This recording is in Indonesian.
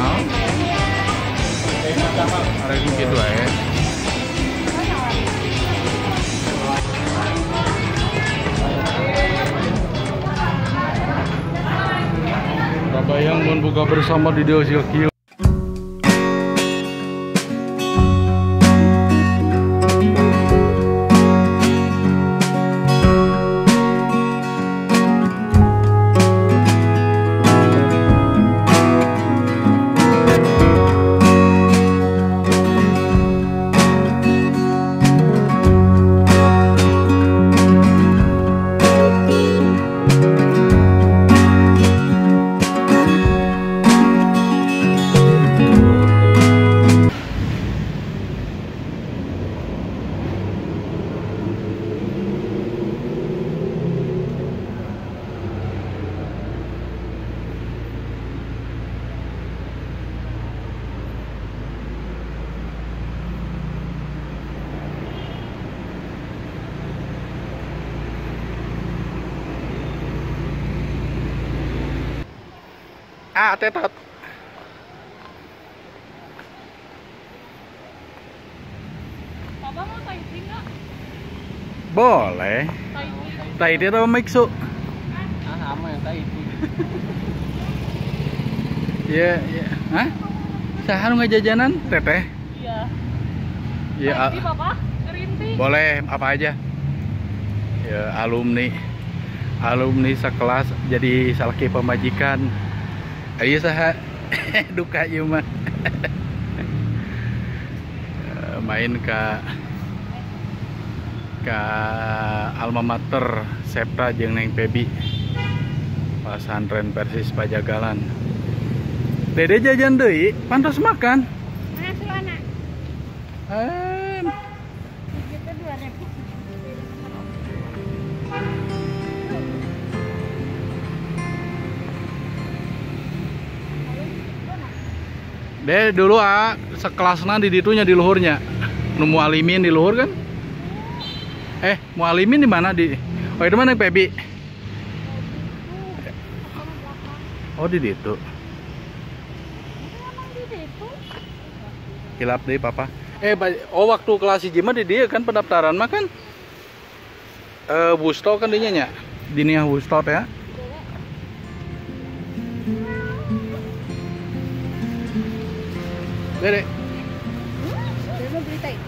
Naon? Ada gitu ya. Bayang mun buka bersama di Dewa Kieu. Tetot. Papa mau Taiti nggak? Boleh. Taiti atau Mixu? Sama yang Taiti. Iya, iya. Hah? Saha nu ngajajanan? Teteh? Iya. Iya. Taiti Papa? Kerinti? Boleh, apa aja. Ya, alumni sekelas jadi salaki pemajikan. Ayo saha duka ieu mah. Main ke alma mater Septa jeung Neng Pebi. Pesantren Persis Pajagalan. Dede jajan deui, pantas makan. Mana Suana? Itu 2.000. Deh dulu sekelasna di ditunya di luhurnya. Nu Mualimin di luhur kan? Mualimin di mana di? Oh, itu mana Pebi? Oh, di ditu. Hilap deh Papa. Waktu kelas 1 mah di dia kan pendaftaran mah kan Wusto kan dinya nya. Diniah Wusto ya. Dede. Dia mau beli Taiti.